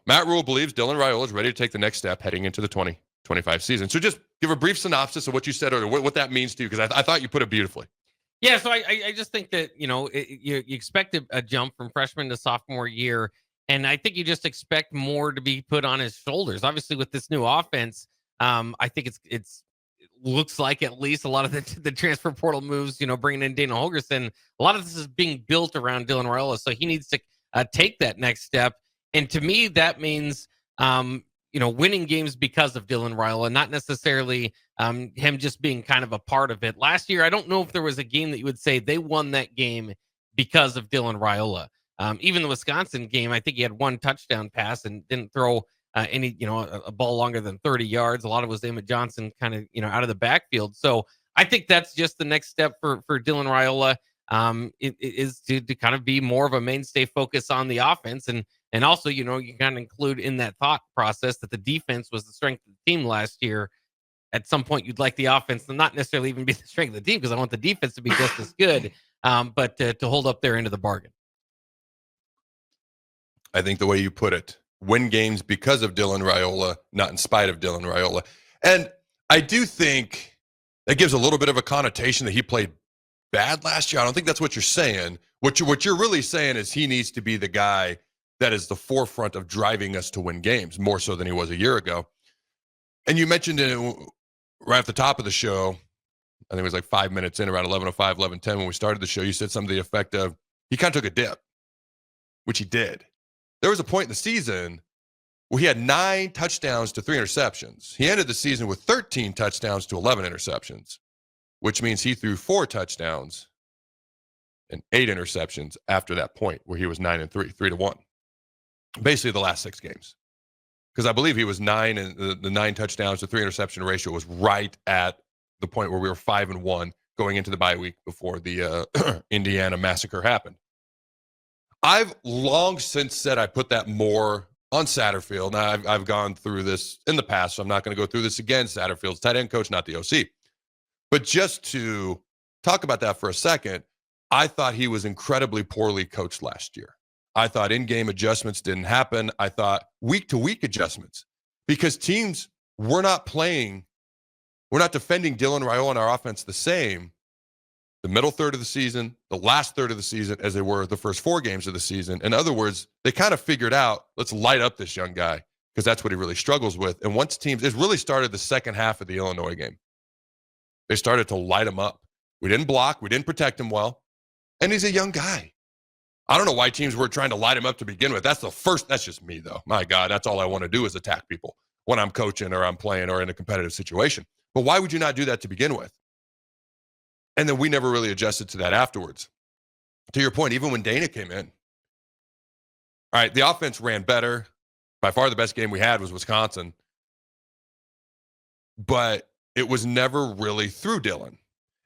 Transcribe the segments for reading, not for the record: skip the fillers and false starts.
Matt Rhule believes Dylan Raiola is ready to take the next step heading into the 2025 season. So just give a brief synopsis of what you said earlier, what that means to you, because I thought you put it beautifully. Yeah, so I just think that, you expect a jump from freshman to sophomore year, and I think you just expect more to be put on his shoulders. Obviously, with this new offense, I think it looks like at least a lot of the transfer portal moves, bringing in Dana Holgerson, a lot of this is being built around Dylan Raiola, so he needs to take that next step. And to me, that means winning games because of Dylan Raiola, not necessarily him just being kind of a part of it. Last year, I don't know if there was a game that you would say they won that game because of Dylan Raiola. Even the Wisconsin game, I think he had one touchdown pass and didn't throw any, a ball longer than 30 yards. A lot of it was Emmett Johnson kind of, out of the backfield. So I think that's just the next step for Dylan Raiola. It is to kind of be more of a mainstay focus on the offense. And also, you kind of include in that thought process that the defense was the strength of the team last year. At some point, you'd like the offense to not necessarily even be the strength of the team, because I want the defense to be just as good, but to hold up their end of the bargain. I think the way you put it, win games because of Dylan Raiola, not in spite of Dylan Raiola. And I do think that gives a little bit of a connotation that he played bad last year. I don't think that's what you're saying. What you're really saying is he needs to be the guy that is the forefront of driving us to win games, more so than he was a year ago. And you mentioned it right at the top of the show, I think it was like 5 minutes in, around 11:05, 11:10 when we started the show, you said something to the effect of, he kind of took a dip, which he did. There was a point in the season where he had 9 touchdowns to 3 interceptions. He ended the season with 13 touchdowns to 11 interceptions, which means he threw 4 touchdowns and 8 interceptions after that point where he was 9-3, 3-1. Basically the last 6 games. Because I believe he was 9, and the 9 touchdowns to 3 interception ratio was right at the point where we were 5-1 going into the bye week before the Indiana massacre happened. I've long since said I put that more on Satterfield. Now, I've gone through this in the past, so I'm not going to go through this again. Satterfield's tight end coach, not the OC. But just to talk about that for a second, I thought he was incredibly poorly coached last year. I thought in-game adjustments didn't happen. I thought week-to-week adjustments, because teams were not playing, we're not defending Dylan Raiola and our offense the same the middle third of the season, the last third of the season, as they were the first 4 games of the season. In other words, they kind of figured out, let's light up this young guy, because that's what he really struggles with. And once teams, it really started the second half of the Illinois game. They started to light him up. We didn't block. We didn't protect him well. And he's a young guy. I don't know why teams were trying to light him up to begin with. That's just me, though. My God, that's all I want to do is attack people when I'm coaching or I'm playing or in a competitive situation. But why would you not do that to begin with? And then we never really adjusted to that afterwards. To your point, even when Dana came in, all right, the offense ran better. By far the best game we had was Wisconsin. But it was never really through Dylan.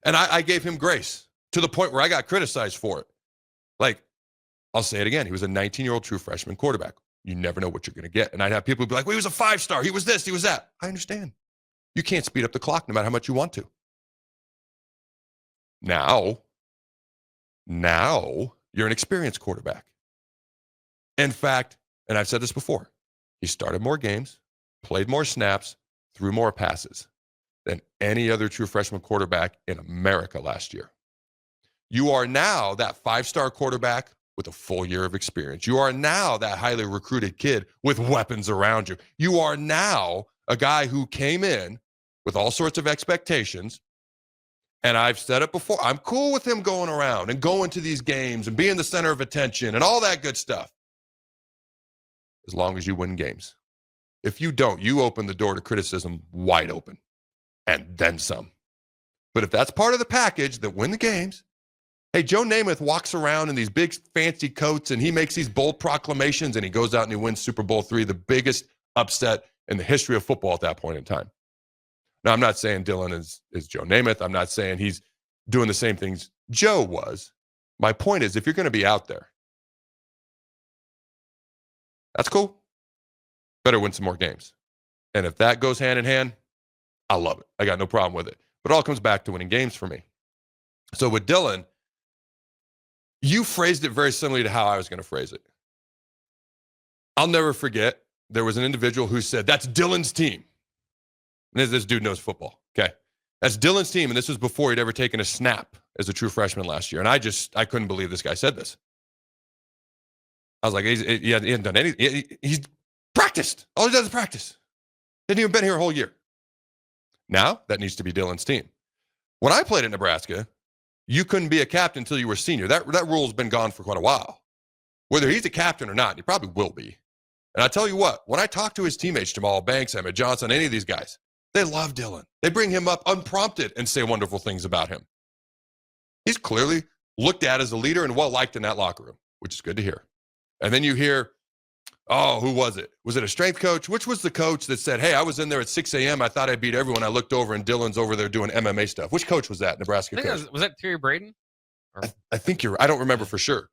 And I gave him grace to the point where I got criticized for it. Like, I'll say it again. He was a 19-year-old true freshman quarterback. You never know what you're going to get. And I'd have people be like, well, he was a 5-star. He was this, he was that. I understand. You can't speed up the clock no matter how much you want to. Now you're an experienced quarterback. In fact, and I've said this before, he started more games, played more snaps, threw more passes than any other true freshman quarterback in America last year. You are now that 5-star quarterback with a full year of experience. You are now that highly recruited kid with weapons around you. You are now a guy who came in with all sorts of expectations. And I've said it before, I'm cool with him going around and going to these games and being the center of attention and all that good stuff, as long as you win games. If you don't, you open the door to criticism wide open, and then some. But if that's part of the package that win the games, hey, Joe Namath walks around in these big fancy coats and he makes these bold proclamations and he goes out and he wins Super Bowl III, the biggest upset in the history of football at that point in time. Now, I'm not saying Dylan is Joe Namath. I'm not saying he's doing the same things Joe was. My point is, if you're going to be out there, that's cool. Better win some more games. And if that goes hand in hand, I love it. I got no problem with it. But it all comes back to winning games for me. So with Dylan, you phrased it very similarly to how I was going to phrase it. I'll never forget there was an individual who said, that's Dylan's team. And this dude knows football. Okay. That's Dylan's team. And this was before he'd ever taken a snap as a true freshman last year. And I couldn't believe this guy said this. I was like, he hasn't done anything. He's practiced. All he does is practice. Didn't even been here a whole year. Now that needs to be Dylan's team. When I played at Nebraska, you couldn't be a captain until you were senior. That rule's been gone for quite a while. Whether he's a captain or not, he probably will be. And I tell you what, when I talk to his teammates, Jamal Banks, Emmett Johnson, any of these guys, they love Dylan. They bring him up unprompted and say wonderful things about him. He's clearly looked at as a leader and well-liked in that locker room, which is good to hear. And then you hear, oh, who was it? Was it a strength coach? Which was the coach that said, hey, I was in there at 6 a.m. I thought I beat everyone. I looked over and Dylan's over there doing MMA stuff. Which coach was that, Nebraska coach? Was that Terry Braden? I think you're right. I don't remember for sure.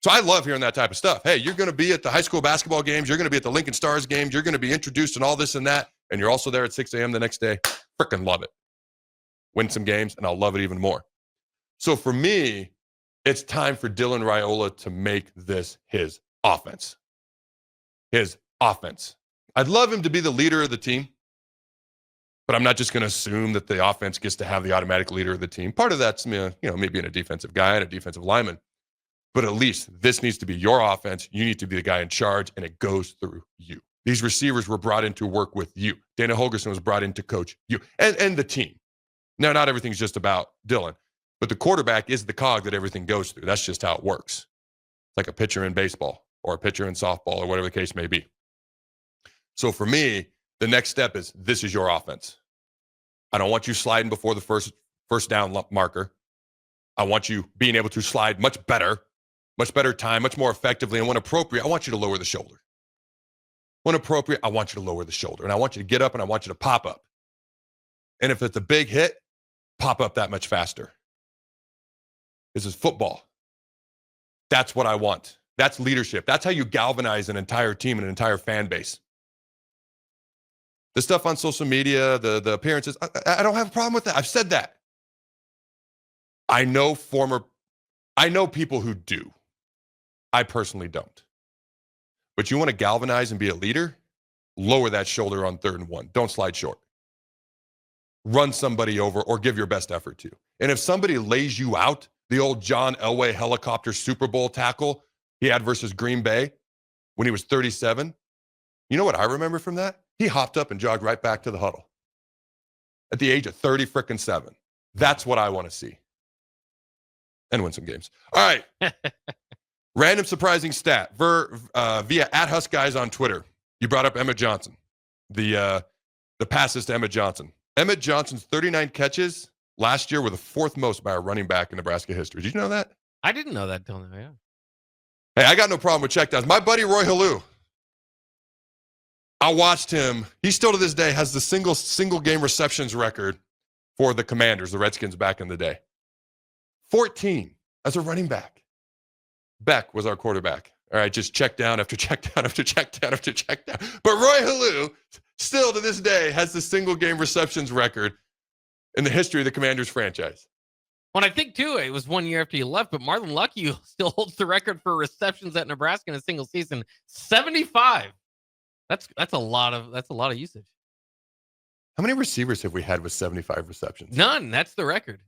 So I love hearing that type of stuff. Hey, you're going to be at the high school basketball games. You're going to be at the Lincoln Stars games. You're going to be introduced and all this and that. And you're also there at 6 a.m. the next day. Freaking love it. Win some games, and I'll love it even more. So for me, it's time for Dylan Raiola to make this his offense. His offense. I'd love him to be the leader of the team, but I'm not just going to assume that the offense gets to have the automatic leader of the team. Part of that's, maybe being a defensive guy and a defensive lineman. But at least this needs to be your offense. You need to be the guy in charge, and it goes through you. These receivers were brought in to work with you. Dana Holgerson was brought in to coach you and the team. Now, not everything's just about Dylan, but the quarterback is the cog that everything goes through. That's just how it works. It's like a pitcher in baseball or a pitcher in softball or whatever the case may be. So for me, the next step is this is your offense. I don't want you sliding before the first down marker. I want you being able to slide much better time, much more effectively. And when appropriate, I want you to lower the shoulder. When appropriate, I want you to lower the shoulder. And I want you to get up and I want you to pop up. And if it's a big hit, pop up that much faster. This is football. That's what I want. That's leadership. That's how you galvanize an entire team and an entire fan base. The stuff on social media, the appearances, I don't have a problem with that. I've said that. I know people who do. I personally don't. But you want to galvanize and be a leader? Lower that shoulder on 3rd and 1. Don't slide short. Run somebody over or give your best effort to. And if somebody lays you out, the old John Elway helicopter Super Bowl tackle he had versus Green Bay when he was 37, you know what I remember from that? He hopped up and jogged right back to the huddle at the age of 30-7. That's what I want to see. And win some games. All right. Random surprising stat via @HuskGuys on Twitter. You brought up Emmett Johnson, the passes to Emmett Johnson. Emmett Johnson's 39 catches last year were the 4th most by a running back in Nebraska history. Did you know that? I didn't know that till now, yeah. Hey, I got no problem with checkdowns. My buddy Roy Halou, I watched him. He still to this day has the single game receptions record for the Commanders, the Redskins back in the day. 14 as a running back. Beck was our quarterback. All right, just check down after check down after check down after check down. But Roy Halou, still to this day, has the single game receptions record in the history of the Commanders franchise. Well, I think, too, it was 1 year after you left, but Marlon Lucky still holds the record for receptions at Nebraska in a single season. 75. That's a lot of usage. How many receivers have we had with 75 receptions? None. That's the record.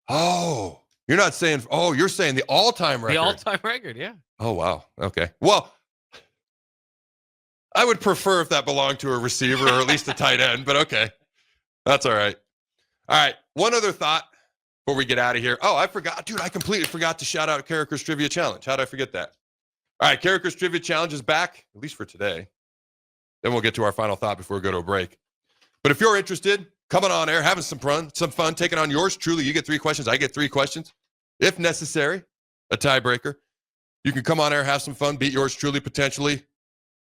Oh, you're not saying, you're saying the all-time record. The all-time record, yeah. Oh, wow. Okay. Well, I would prefer if that belonged to a receiver or at least a tight end, but okay. That's all right. All right. One other thought before we get out of here. Oh, I forgot. Dude, I completely forgot to shout out Carriker's Trivia Challenge. How did I forget that? All right. Carriker's Trivia Challenge is back, at least for today. Then we'll get to our final thought before we go to a break. But if you're interested, coming on air, having some fun, taking on yours truly. You get 3 questions. I get 3 questions. If necessary, a tiebreaker. You can come on air, have some fun, beat yours truly potentially,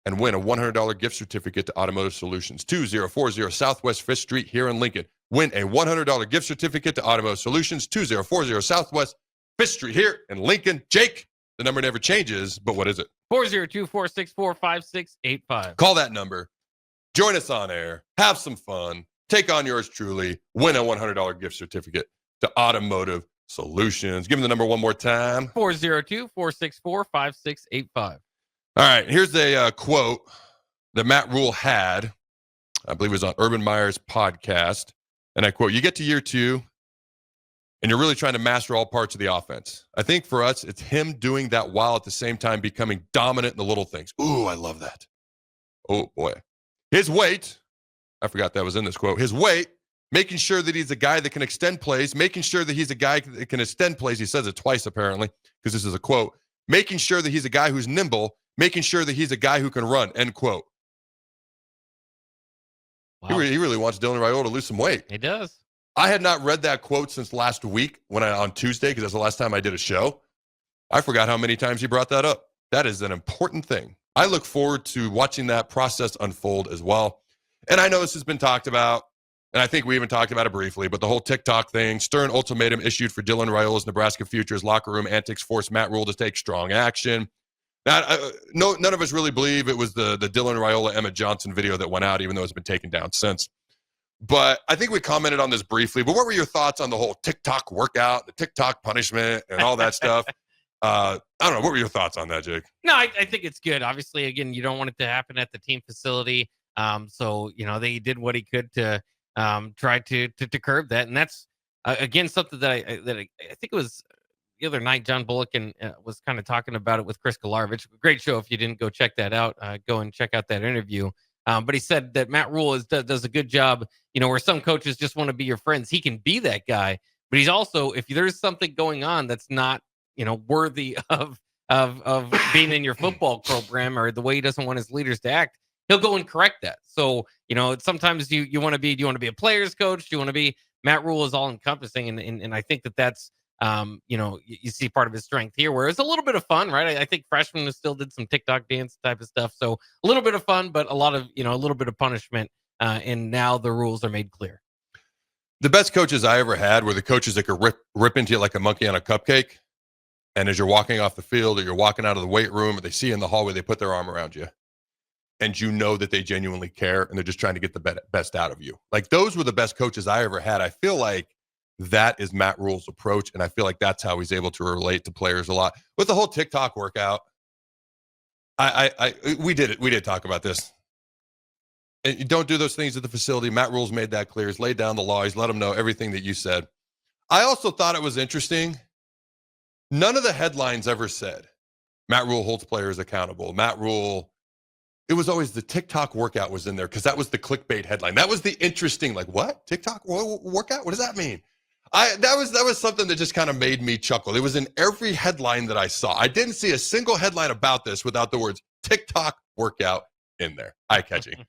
and win a $100 gift certificate to Automotive Solutions, 2040 Southwest 5th Street here in Lincoln. Win a $100 gift certificate to Automotive Solutions, 2040 Southwest 5th Street here in Lincoln. Jake, the number never changes, but what is it? 402-464-5685. Call that number. Join us on air. Have some fun. Take on yours truly. Win a $100 gift certificate to Automotive Solutions. Give me the number one more time. 402-464-5685. All right, here's a quote that Matt Rhule had. I believe it was on Urban Meyer's podcast. And I quote, "You get to year 2, and you're really trying to master all parts of the offense. I think for us, it's him doing that while at the same time becoming dominant in the little things." Ooh, I love that. Oh, boy. His weight, I forgot that was in this quote, his weight, making sure that he's a guy that can extend plays, making sure that he's a guy that can extend plays. He says it twice, apparently, because this is a quote. Making sure that he's a guy who's nimble, making sure that he's a guy who can run, end quote. Wow. He really wants Dylan Raiola to lose some weight. He does. I had not read that quote since last week on Tuesday, because that's the last time I did a show. I forgot how many times he brought that up. That is an important thing. I look forward to watching that process unfold as well. And I know this has been talked about, and I think we even talked about it briefly, but the whole TikTok thing, stern ultimatum issued for Dylan Raiola's Nebraska future's locker room antics forced Matt Rhule to take strong action. Now, none of us really believe it was the Dylan Raiola, Emmett Johnson video that went out, even though it's been taken down since. But I think we commented on this briefly. But what were your thoughts on the whole TikTok workout, the TikTok punishment, and all that stuff? I don't know. What were your thoughts on that, Jake? No, I think it's good. Obviously, again, you don't want it to happen at the team facility. So, they did what he could to try to curb that. And that's, again, something that I think it was the other night, John Bullock was kind of talking about it with Chris Kolarovich. Great show. If you didn't go check that out, go and check out that interview. But he said that Matt Rhule does a good job, where some coaches just want to be your friends. He can be that guy, but he's also, if there's something going on that's not, worthy of being in your football program, or the way he doesn't want his leaders to act, he'll go and correct that. So, sometimes you want to be, do you want to be a player's coach? Do you want to be, Matt Rhule is all encompassing. And I think that's, you see part of his strength here, where it's a little bit of fun, right? I think freshmen still did some TikTok dance type of stuff. So a little bit of fun, but a lot of, a little bit of punishment. And now the rules are made clear. The best coaches I ever had were the coaches that could rip into you like a monkey on a cupcake. And as you're walking off the field, or you're walking out of the weight room, or they see you in the hallway, they put their arm around you. And you know that they genuinely care, and they're just trying to get the best out of you. Like, those were the best coaches I ever had. I feel like that is Matt Rhule's approach, and I feel like that's how he's able to relate to players a lot. With the whole TikTok workout, we did talk about this. And you don't do those things at the facility. Matt Rhule's made that clear. He's laid down the law. He's let them know everything that you said. I also thought it was interesting. None of the headlines ever said Matt Rhule holds players accountable. Matt Rhule, it was always the TikTok workout was in there, because that was the clickbait headline. That was the interesting, like, what? TikTok workout? What does that mean? That was something that just kind of made me chuckle. It was in every headline that I saw. I didn't see a single headline about this without the words TikTok workout in there. Eye-catching.